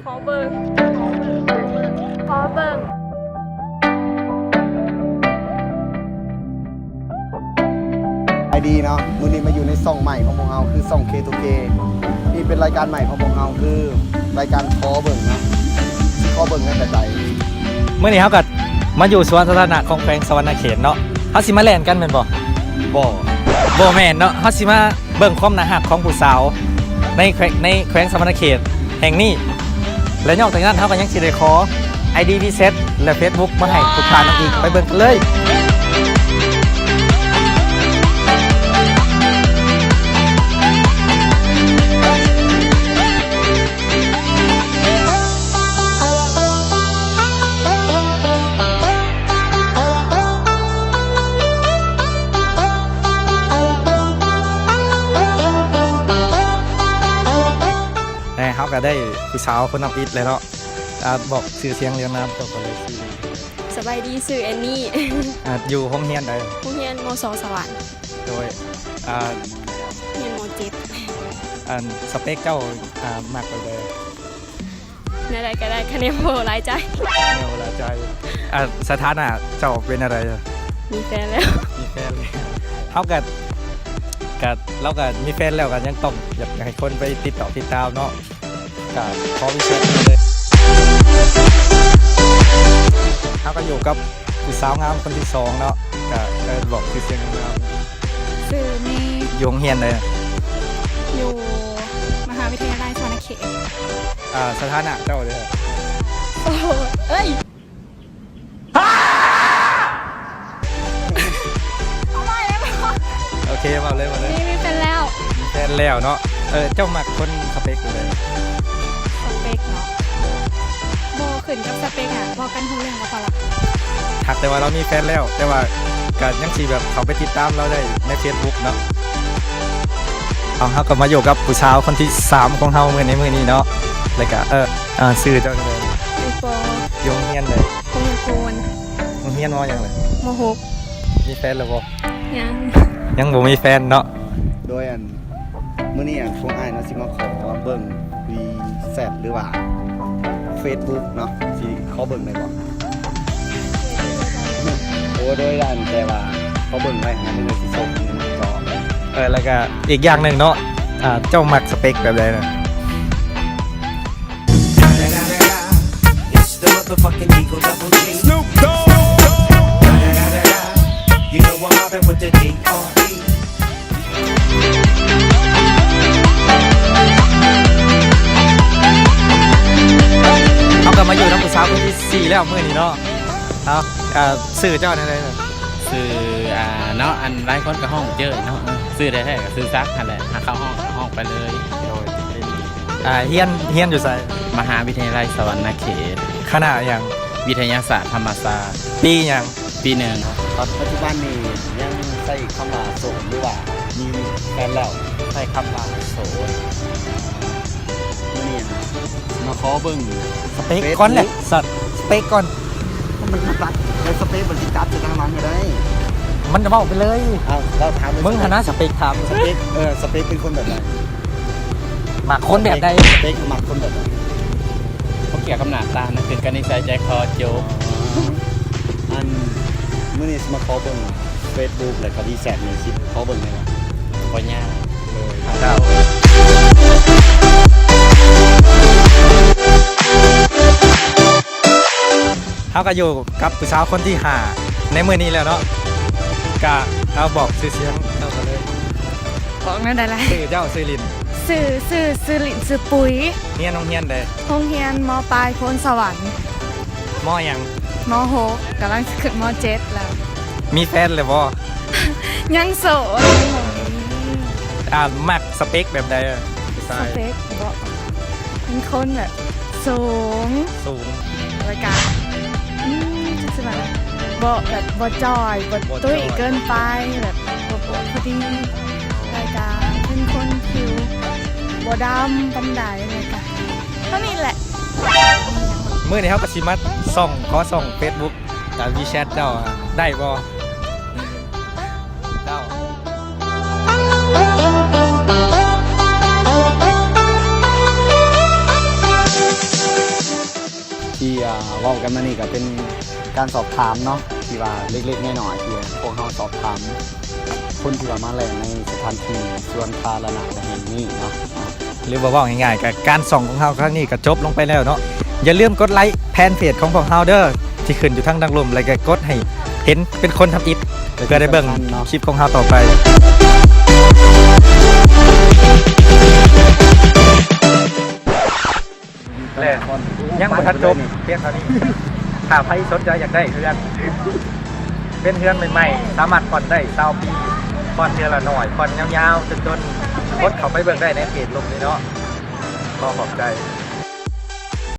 ขอเบิ่งไอดีเนาะมื้อนี้มาอยู่ในซ่องใหม่ของพวกเราคือซ่อง K2K นี่เป็นรายการใหม่ของพวกเราคือรายการขอเบิ่งนะขอเบิ่งนั่นแต่ใด เมื่อนี้เขาก็มาอยู่สวนสาธารณะของแขวงสวรรณเขตเนาะเขาสิมาแล่นกันแม่นบ่ บ่ บ่แม่นเนาะเขาสิมาเบิ่งความน่ารักของผู้สาวในแขวงสวรรณเขตแห่งนี้และนอกจากนั้นเขาก็ยังสิได้ขอ ID Reset และ Facebook มาให้ทุกท่านอีกไปเบิ่งกันเลยเขาก็ได้ผู้สาวคนนำอิดเลยเนาะบอกชื่อเสียงเรียงนามตัวกันเลยชื่อ สบายดีสื่อแอนนี่ อยู่ห้องเฮียนใด ผู้เรียนมสสวรรค์ โดยเรียนมเจ็ด สเปคเจ้ามากไปเลย ในใดก็ได้คะแนนโบหลายใจ แนวละใจสถานะเจ้าเป็นอะไร มีแฟนแล้ว มีแฟนเลยเขากัเราก็มีแฟนแล้วกันยังต้องอยากให้คนไปติดต่อติดตามเนาะกับพร้อมเชิญเลยเขาก็อยู่กับผู้สาวงามคนที่2เนาะก็บอกคือเสียงงาม สื่อมี อยู่โรงเรียนเลย อยู่มหาวิทยาลัยสวรรณเขต สถานะเจ้าเลย โอ้เอ้ยโอเคมาเลยมีแฟนแล้ว มีแฟนแล้วเนาะเจ้ามักคนสเปคอยู่เลย สเปคเนาะโบขึ้นกับสเปคอ่ะบอกกันทุกเรื่องก็พอละ ถักแต่ว่าเรามีแฟนแล้วแต่ว่าก็ยังสีแบบเขาไปติดตามเราได้ใน Facebook เนาะเขาก็มาอยู่กับผู้สาวคนที่3ของเราในมือนี้เนาะแล้วก็ซื้อเจ้าเลย มีโปร ยงเฮียนเลย คงคูณ ยงเฮียนว่าอย่างไร โมหก มีแฟนหรือบ่ ยัง บ่มีแฟนเนาะ โดยมื้อนี้พวกอ้ายเนาะสิมาขอเบิ่ง Reset หรือว่า Facebook เนาะสิขอเบิ่งได้บ่โอ้โดยด้านแต่ว่าขอเบิ่งไว้นะมื้อนี้สิส่งจอ แล้วก็อีกอย่างหนึ่งเนาะเจ้ามักสเปคแบบใดนะ It's the motherfucking Eagle Double G. Snoop Dogg. You know I'm mobbing with the D.R.E. เขาก็มาอยู่น้ำผู้สาวคนที่4แล้วมื้อนี้เนาะซื้อเจ้าได้เลย ซื้อเนาะอันหลายคนก็ห้องเจอเนาะซื้อได้แท้ก็ซื้อซักนั่นแหละหาเข้าห้องไปเลยโดย เฮียนอยู่ไส มหาวิทยาลัยสวรรณเขต คณะอย่าง วิทยาศาสตร์ธรรมศาสตร์ ปีอย่าง ปีหนึ่ง ตอนปัจจุบันนี้ยังใช้คำว่าโสดหรือว่ามีแฟนแล้ว ใช้คำว่าโสด มื้อนี้มาขอเบิ่ง สเปคก่อนแหละสัตว์สเปคก่อน มันตัดในสเปคมันสิตัดจะทางมันก็ได้ มันจะบอกไปเลย เอาเราถามเลย มึงฐานะสเปคถาม สเปคสเปคเป็นคนแบบไหน มักคนแบบใด สเปคมักคนแบบไหน พวกเกี่ยวกับหน้าตานะคือการนิสัยใจคอโจ๊ก อันมื้อนี้สิมาขอเบิ่ง Facebook แล้วก็ Reset นี่สิขอเบิ่งได้บ่ ปัญญาก เจ้าเขาก็อยู่กับผู้สาวคนที่5ในมือนี้แล้วเนาะก็เขาบอกชื่อเสียงเจ้ากันเลย บอกนั่นได้ละ ชื่อเจ้าชื่อลิน สื่อหลินสื่อปุ๋ย เฮียนน้องเฮียนเลย โรงเรียนมปลายโพนสวรรค์ มออย่าง มหกกำลังจะขึ้นมเจ็ดแล้ว มีแฟนเลยบ่ ยังโสด มักสเปคแบบใดอะ สเปคบอกเป็นคนแบบสูง สูง รายการจะแบบบอกแบบบอจอยบอตุ้ยเกินไปแบบบอพอดีรายการเป็นคนผิวบอดำปันไดรายการเท่านี้แหละ มื้อนี้เขาก็สิมาขอส่อง Facebook กับ WeChat เจ้าได้บ่เจ้า เ ที่เว้ากันมานี่ก็เป็นการสอบถามเนาะที่ว่าเล็กๆน้อยๆที่พวกเราสอบถามคนที่ว่ามาแล่นในสถานที่สวนสาธารณะแห่งนี้เนาะ หรือว่าเว้าง่ายๆกับการส่องของเฮาครั้งนี้ก็จบลงไปแล้วเนาะอย่าลืมกดไลค์แพนเพจของพวกเฮาเด้อที่ขึ้นอยู่ทางดังลมแล้วก็กดให้เห็นเป็นคนทำอิฐเพื่อได้เบิ่งคลิปของเฮาต่อไปแล้วยังบ่ทันจบเพียงเท่านี้ถ้าใครสนใจอยากได้เฮือนเป็นเฮือนใหม่ๆสามารถผ่อนได้20ปีผ่อนเทื่อละน้อยผ่อนยาวๆจนกดเข้าไปเบิ่งได้ในเพจลมนี้เนาะขอขอบใจ